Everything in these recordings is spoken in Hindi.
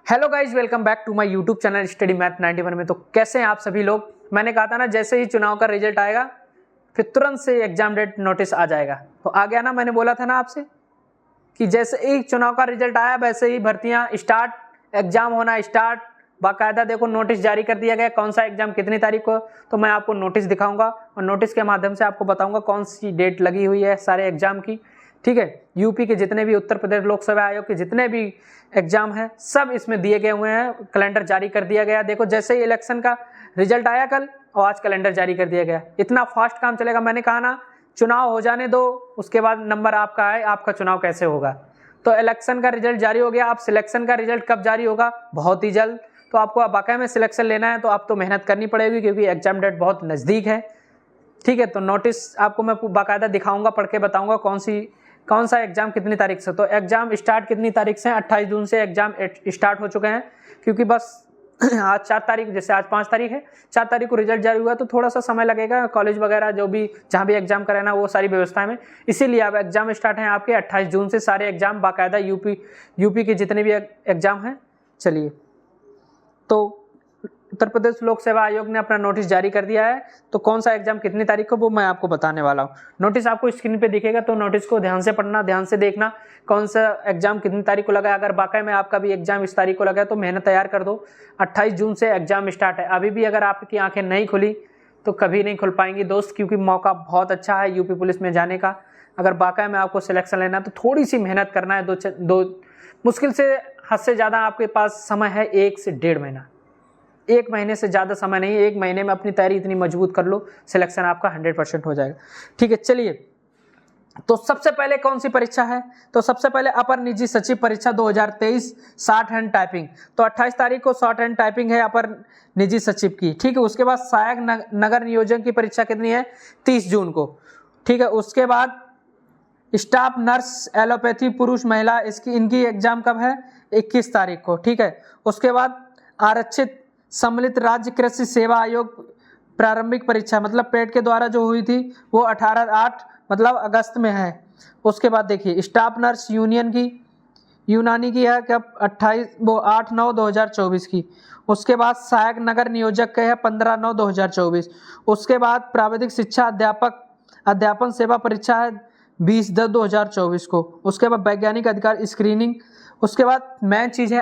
Hello guys, welcome back to my YouTube channel study math 91 में। तो कैसे हैं आप सभी लोग। मैंने कहा था ना, जैसे ही चुनाव का रिजल्ट आएगा फिर तुरंत से एग्जाम डेट नोटिस आ जाएगा। तो आ गया ना, मैंने बोला था ना आपसे कि जैसे ही चुनाव का रिजल्ट आया वैसे ही भर्तियां स्टार्ट, एग्जाम होना स्टार्ट। बाकायदा देखो नोटिस जारी कर दिया गया कौन सा एग्जाम कितनी तारीख को। तो मैं आपको नोटिस दिखाऊंगा और नोटिस के माध्यम से आपको बताऊंगा कौन सी डेट लगी हुई है सारे एग्जाम की। ठीक है, यूपी के जितने भी, उत्तर प्रदेश लोकसभा आयोग के जितने भी एग्जाम हैं सब इसमें दिए गए हुए हैं। कैलेंडर जारी कर दिया गया। देखो जैसे ही इलेक्शन का रिजल्ट आया कल और आज कैलेंडर जारी कर दिया गया। इतना फास्ट काम चलेगा। मैंने कहा ना, चुनाव हो जाने दो, उसके बाद नंबर आपका आए, आपका चुनाव कैसे होगा। तो इलेक्शन का रिजल्ट जारी हो गया। अब सिलेक्शन का रिजल्ट कब जारी होगा? बहुत ही जल्द। तो आपको बाकायदा में सिलेक्शन लेना है तो आप तो मेहनत करनी पड़ेगी क्योंकि एग्जाम डेट बहुत नज़दीक है। ठीक है, तो नोटिस आपको मैं बाकायदा दिखाऊंगा, पढ़ के बताऊंगा कौन सा एग्जाम कितनी तारीख से। तो एग्जाम स्टार्ट कितनी तारीख से? 28 जून से एग्जाम स्टार्ट हो चुके हैं। क्योंकि बस आज 4 तारीख, जैसे आज 5 तारीख है, 4 तारीख को रिजल्ट जारी हुआ तो थोड़ा सा समय लगेगा। कॉलेज वगैरह जो भी जहाँ भी एग्जाम कराना वो सारी व्यवस्था में, इसीलिए अब एग्जाम स्टार्ट हैं आपके 28 जून से सारे एग्जाम बाकायदा यूपी के जितने भी एग्जाम हैं। चलिए, तो उत्तर प्रदेश लोक सेवा आयोग ने अपना नोटिस जारी कर दिया है। तो कौन सा एग्जाम कितनी तारीख को वो मैं आपको बताने वाला हूँ। नोटिस आपको स्क्रीन पे दिखेगा, तो नोटिस को ध्यान से पढ़ना, ध्यान से देखना कौन सा एग्जाम कितनी तारीख को लगा है। अगर वाकई में आपका भी एग्जाम इस तारीख को लगा है तो मेहनत तैयार कर दो। 28 जून से एग्जाम स्टार्ट है। अभी भी अगर आपकी आंखें नहीं खुली तो कभी नहीं खुल पाएंगी दोस्त, क्योंकि मौका बहुत अच्छा है यूपी पुलिस में जाने का। अगर वाकई में आपको सिलेक्शन लेना है तो थोड़ी सी मेहनत करना है। दो मुश्किल से हद से ज़्यादा आपके पास समय है 1 से 1.5 महीना। 1 महीने से ज़्यादा समय नहीं है। 1 महीने में अपनी तैयारी इतनी मजबूत कर लो, सिलेक्शन आपका 100% हो जाएगा। ठीक है, चलिए, तो सबसे पहले कौन सी परीक्षा है? तो सबसे पहले अपर निजी सचिव परीक्षा 2023 शॉर्ट हैंड टाइपिंग। तो 28 तारीख को शॉर्ट हैंड टाइपिंग है अपर निजी सचिव की। ठीक है, उसके बाद सहायक नगर नियोजन की परीक्षा कितनी है? 30 जून को। ठीक है, उसके बाद स्टाफ नर्स एलोपैथी पुरुष महिला, इनकी एग्जाम कब है? 21 तारीख को। ठीक है, उसके बाद आरक्षित सम्मिलित राज्य कृषि सेवा आयोग प्रारंभिक परीक्षा, मतलब पेट के द्वारा जो हुई थी वो 18/8 मतलब अगस्त में है। उसके बाद देखिए स्टाफ नर्स यूनानी की है कब? 8/9/2024 की। उसके बाद सहायक नगर नियोजक के है 15/9/2024। उसके बाद प्राविधिक शिक्षा अध्यापन सेवा परीक्षा है 20/10/2024 को। उसके बाद वैज्ञानिक अधिकार स्क्रीनिंग। उसके बाद मेन चीज है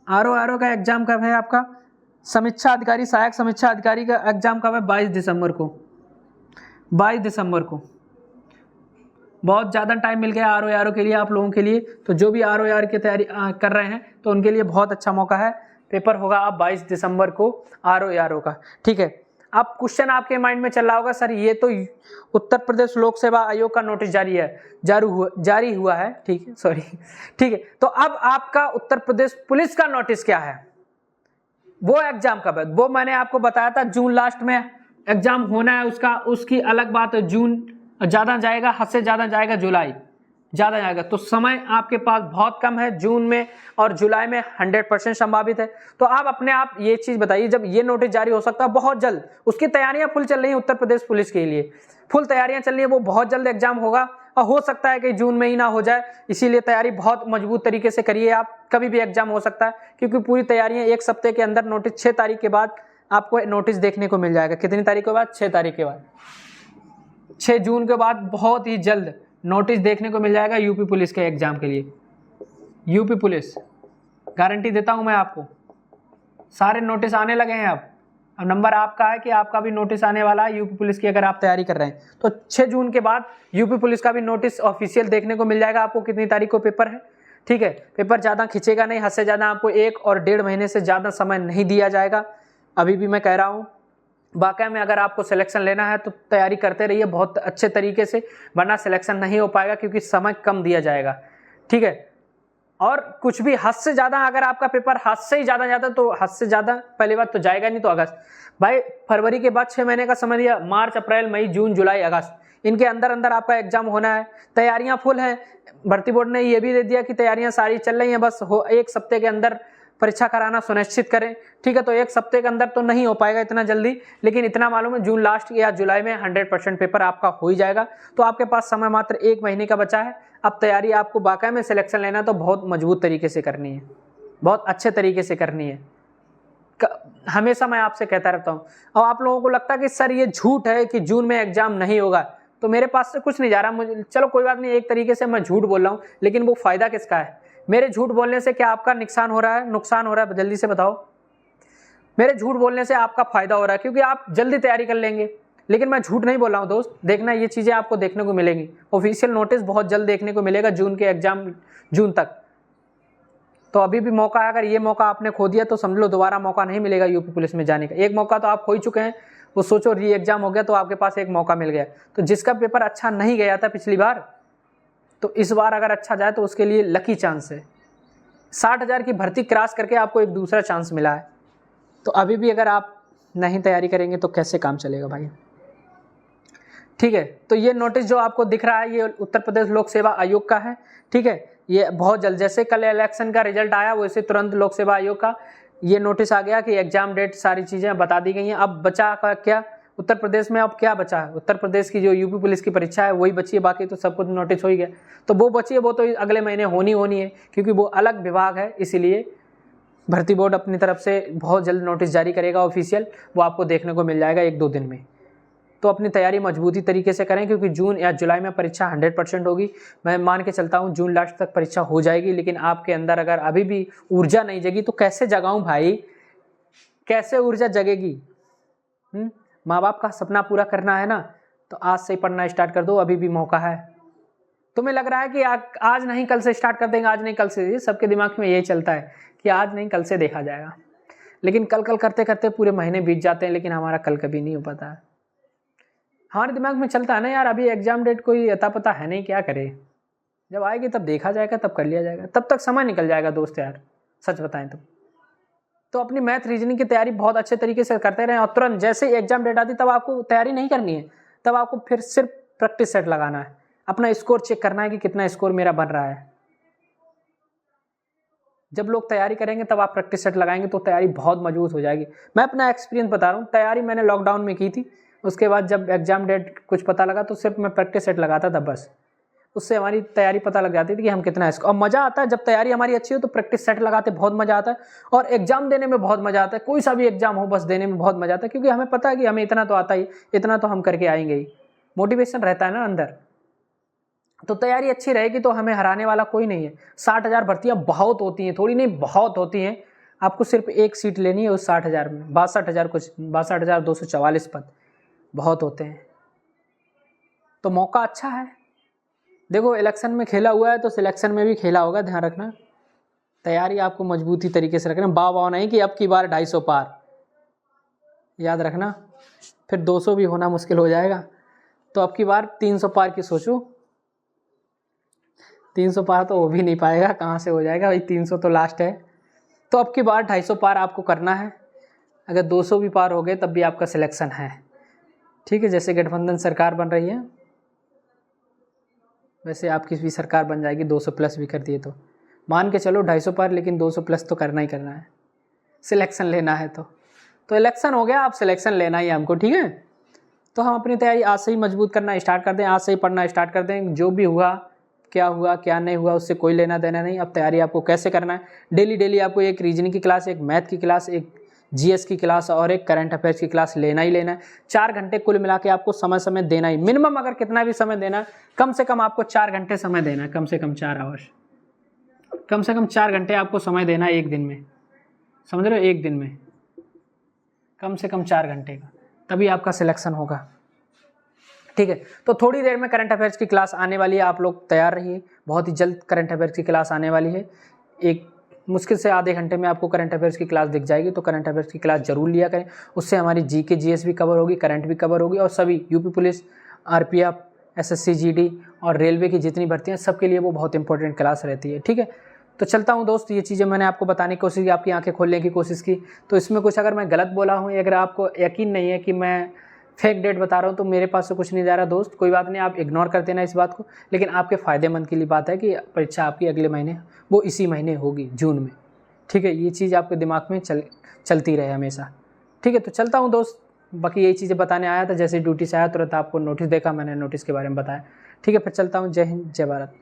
आरओ का एग्जाम कब है आपका? समीक्षा अधिकारी, सहायक समीक्षा अधिकारी का एग्जाम कब है? 22 दिसंबर को। 22 दिसंबर को। बहुत ज़्यादा टाइम मिल गया आरओ के लिए आप लोगों के लिए। तो जो भी आरओ की तैयारी कर रहे हैं तो उनके लिए बहुत अच्छा मौका है। पेपर होगा अब 22 दिसंबर को आरओ का। ठीक है, अब क्वेश्चन आपके माइंड में चल रहा होगा, सर ये तो उत्तर प्रदेश लोक सेवा आयोग का नोटिस जारी हुआ है। ठीक है, सॉरी। ठीक है, तो अब आपका उत्तर प्रदेश पुलिस का नोटिस क्या है? वो एग्जाम कब है? वो मैंने आपको बताया था जून लास्ट में एग्जाम होना है उसकी अलग बात है। जून ज्यादा जाएगा, हद से ज्यादा जाएगा जुलाई, ज्यादा जाएगा। तो समय आपके पास बहुत कम है। जून में और जुलाई में 100% संभावित है। तो आप अपने आप ये चीज बताइए, जब ये नोटिस जारी हो सकता है बहुत जल्द, उसकी तैयारियां फुल चल रही है उत्तर प्रदेश पुलिस के लिए, फुल तैयारियां चल रही है। वो बहुत जल्द एग्जाम होगा और हो सकता है कि जून में ही ना हो जाए। इसीलिए तैयारी बहुत मजबूत तरीके से करिए आप। कभी भी एग्जाम हो सकता है क्योंकि पूरी तैयारियां 1 सप्ताह के अंदर, नोटिस 6 तारीख के बाद आपको नोटिस देखने को मिल जाएगा। कितनी तारीख के बाद? 6 तारीख के बाद, 6 जून के बाद बहुत ही जल्द नोटिस देखने को मिल जाएगा यूपी पुलिस के एग्जाम के लिए। यूपी पुलिस, गारंटी देता हूं मैं आपको, सारे नोटिस आने लगे हैं। अब नंबर आपका है कि आपका भी नोटिस आने वाला है यूपी पुलिस की। अगर आप तैयारी कर रहे हैं तो 6 जून के बाद यूपी पुलिस का भी नोटिस ऑफिशियल देखने को मिल जाएगा आपको। कितनी तारीख को पेपर है? ठीक है, पेपर ज़्यादा खिंचेगा नहीं, हद से ज़्यादा आपको 1 और 1.5 महीने से ज़्यादा समय नहीं दिया जाएगा। अभी भी मैं कह रहा हूँ, वाकई में अगर आपको सिलेक्शन लेना है तो तैयारी करते रहिए बहुत अच्छे तरीके से, वरना सिलेक्शन नहीं हो पाएगा क्योंकि समय कम दिया जाएगा। ठीक है, और कुछ भी हद से ज़्यादा अगर आपका पेपर हद से ही ज़्यादा जाता तो हद से ज़्यादा पहली बात तो जाएगा नहीं। तो अगस्त, भाई फरवरी के बाद 6 महीने का समय दिया, मार्च अप्रैल मई जून जुलाई अगस्त, इनके अंदर अंदर आपका एग्जाम होना है। तैयारियां फुल हैं। भर्ती बोर्ड ने ये भी दे दिया कि तैयारियां सारी चल रही हैं, बस 1 सप्ताह के अंदर परीक्षा कराना सुनिश्चित करें। ठीक है, तो 1 सप्ताह के अंदर तो नहीं हो पाएगा इतना जल्दी, लेकिन इतना मालूम है जून लास्ट या जुलाई में 100% पेपर आपका हो ही जाएगा। तो आपके पास समय मात्र 1 महीने का बचा है। अब तैयारी आपको वाकई में सिलेक्शन लेना तो बहुत मजबूत तरीके से करनी है, बहुत अच्छे तरीके से करनी है। हमेशा मैं आपसे कहता रहता हूँ। और आप लोगों को लगता है कि सर ये झूठ है कि जून में एग्जाम नहीं होगा, तो मेरे पास से कुछ नहीं जा रहा मुझे, चलो कोई बात नहीं, एक तरीके से मैं झूठ बोल रहा हूँ, लेकिन वो फायदा किसका है? मेरे झूठ बोलने से क्या आपका नुकसान हो रहा है, नुकसान हो रहा है? जल्दी से बताओ। मेरे झूठ बोलने से आपका फायदा हो रहा है, क्योंकि आप जल्दी तैयारी कर लेंगे। लेकिन मैं झूठ नहीं बोल रहा हूँ दोस्त, देखना ये चीज़ें आपको देखने को मिलेंगी। ऑफिशियल नोटिस बहुत जल्द देखने को मिलेगा जून के एग्जाम, जून तक। तो अभी भी मौका है, अगर ये मौका आपने खो दिया तो समझ लो दोबारा मौका नहीं मिलेगा यूपी पुलिस में जाने का। एक मौका तो आप खो ही चुके हैं, वो सोचो री एग्जाम हो गया तो आपके पास एक मौका मिल गया। तो जिसका पेपर अच्छा नहीं गया था पिछली बार, तो इस बार अगर अच्छा जाए तो उसके लिए लकी चांस है। 60,000 की भर्ती क्रॉस करके आपको एक दूसरा चांस मिला है। तो अभी भी अगर आप नहीं तैयारी करेंगे तो कैसे काम चलेगा भाई? ठीक है, तो ये नोटिस जो आपको दिख रहा है ये उत्तर प्रदेश लोक सेवा आयोग का है। ठीक है, ये बहुत जल्द, जैसे कल इलेक्शन का रिजल्ट आया वैसे तुरंत लोक सेवा आयोग का ये नोटिस आ गया कि एग्जाम डेट सारी चीज़ें बता दी गई हैं। अब बचा का क्या उत्तर प्रदेश में? अब क्या बचा है? उत्तर प्रदेश की जो यूपी पुलिस की परीक्षा है वही बची है, बाकी तो सब कुछ नोटिस हो ही गया। तो वो बची है, वो तो अगले महीने होनी है, क्योंकि वो अलग विभाग है, इसीलिए भर्ती बोर्ड अपनी तरफ से बहुत जल्द नोटिस जारी करेगा ऑफिशियल, वो आपको देखने को मिल जाएगा 1-2 दिन में। तो अपनी तैयारी मजबूती तरीके से करें, क्योंकि जून या जुलाई में परीक्षा 100% होगी। मैं मान के चलता हूँ जून लास्ट तक परीक्षा हो जाएगी, लेकिन आपके अंदर अगर अभी भी ऊर्जा नहीं जगी तो कैसे जगाऊं भाई, कैसे ऊर्जा जगेगी? माँ बाप का सपना पूरा करना है ना, तो आज से ही पढ़ना स्टार्ट कर दो, अभी भी मौका है। तुम्हें लग रहा है कि आज नहीं कल से स्टार्ट कर देंगे, आज नहीं कल से, सबके दिमाग में यही चलता है कि आज नहीं कल से देखा जाएगा। लेकिन कल करते करते पूरे महीने बीत जाते हैं, लेकिन हमारा कल कभी नहीं हो पाता है। हमारे दिमाग में चलता है ना यार, अभी एग्जाम डेट कोई अता पता है नहीं, क्या करे, जब आएगी तब देखा जाएगा, तब कर लिया जाएगा, तब तक समय निकल जाएगा दोस्त यार, सच बताएं तो अपनी मैथ रीजनिंग की तैयारी बहुत अच्छे तरीके से करते रहें। और तुरंत जैसे ही एग्जाम डेट आती तब आपको तैयारी नहीं करनी है, तब आपको फिर सिर्फ प्रैक्टिस सेट लगाना है, अपना स्कोर चेक करना है कि कितना स्कोर मेरा बन रहा है। जब लोग तैयारी करेंगे तब आप प्रैक्टिस सेट लगाएंगे तो तैयारी बहुत मजबूत हो जाएगी। मैं अपना एक्सपीरियंस बता रहा हूँ, तैयारी मैंने लॉकडाउन में की थी, उसके बाद जब एग्जाम डेट कुछ पता लगा तो सिर्फ मैं प्रैक्टिस सेट लगाता था बस, उससे हमारी तैयारी पता लग जाती थी कि हम कितना है। और मज़ा आता है जब तैयारी हमारी अच्छी हो तो प्रैक्टिस सेट लगाते बहुत मज़ा आता है, और एग्जाम देने में बहुत मज़ा आता है। कोई सा भी एग्जाम हो बस देने में बहुत मज़ा आता है, क्योंकि हमें पता है कि हमें इतना तो आता ही, इतना तो हम करके आएंगे ही, मोटिवेशन रहता है ना अंदर। तो तैयारी अच्छी रहेगी तो हमें हराने वाला कोई नहीं है। 60,000 भर्तियाँ बहुत होती हैं, थोड़ी नहीं बहुत होती हैं। आपको सिर्फ एक सीट लेनी है उस 60,000 में, 62,000 कुछ 62,244 पद बहुत होते हैं। तो मौका अच्छा है। देखो इलेक्शन में खेला हुआ है तो सिलेक्शन में भी खेला होगा, ध्यान रखना। तैयारी आपको मजबूती तरीके से रखना, बाव नहीं कि अब की बार 250 पार, याद रखना, फिर 200 भी होना मुश्किल हो जाएगा। तो अब की बार 300 पार की सोचो, 300 पार तो हो भी नहीं पाएगा, कहाँ से हो जाएगा भाई, 300 तो लास्ट है। तो अब की बार 250 पार आपको करना है। अगर 200 भी पार हो गए तब भी आपका सिलेक्शन है। ठीक है, जैसे गठबंधन सरकार बन रही है वैसे आपकी भी सरकार बन जाएगी, 200 प्लस भी कर दिए तो मान के चलो 250 पार, लेकिन 200 प्लस तो करना ही करना है, सिलेक्शन लेना है। तो इलेक्शन हो गया, आप सिलेक्शन लेना ही है हमको। ठीक है, तो हम अपनी तैयारी आज से ही मजबूत करना स्टार्ट कर दें, आज से ही पढ़ना स्टार्ट कर दें। जो भी हुआ क्या नहीं हुआ उससे कोई लेना देना नहीं। अब तैयारी आपको कैसे करना है, डेली आपको एक रीजनिंग की क्लास, एक मैथ की क्लास, एक जीएस की क्लास और एक करंट अफेयर्स की क्लास लेना ही लेना है। 4 घंटे कुल मिला के आपको समय देना ही, मिनिमम अगर कितना भी समय देना, कम से कम आपको 4 घंटे समय देना है, कम से कम 4 आवर्स, कम से कम 4 घंटे आपको समय देना है एक दिन में, समझ रहे हो, एक दिन में कम से कम 4 घंटे का, तभी आपका सिलेक्शन होगा। ठीक है, तो थोड़ी देर में करंट अफेयर्स की क्लास आने वाली है, आप लोग तैयार रहिए, बहुत ही जल्द करंट अफेयर्स की क्लास आने वाली है। एक मुश्किल से आधे घंटे में आपको करंट अफेयर्स की क्लास दिख जाएगी, तो करंट अफेयर्स की क्लास जरूर लिया करें, उससे हमारी जीके जीएस भी कवर होगी, करंट भी कवर होगी, और सभी UP police, RPF, SSC GD और रेलवे की जितनी भर्तियाँ सबके लिए वो बहुत इंपॉर्टेंट क्लास रहती है। ठीक है, तो चलता हूँ दोस्त, ये चीज़ें मैंने आपको बताने की कोशिश की, आपकी आंखें खोलने की कोशिश की। तो इसमें कुछ अगर मैं गलत बोला हूँ, अगर आपको यकीन नहीं है कि मैं फेक डेट बता रहा हूँ, तो मेरे पास से कुछ नहीं जा रहा दोस्त, कोई बात नहीं, आप इग्नोर कर देना इस बात को। लेकिन आपके फ़ायदेमंद के लिए बात है कि परीक्षा आपकी अगले महीने, वो इसी महीने होगी, जून में। ठीक है, ये चीज़ आपके दिमाग में चलती रहे हमेशा। ठीक है, तो चलता हूँ दोस्त, बाकी यही चीज़ें बताने आया था। जैसे ड्यूटी से आया तुरंत आपको नोटिस देखा, मैंने नोटिस के बारे में बताया। ठीक है, फिर चलता हूँ। जय हिंद, जय भारत।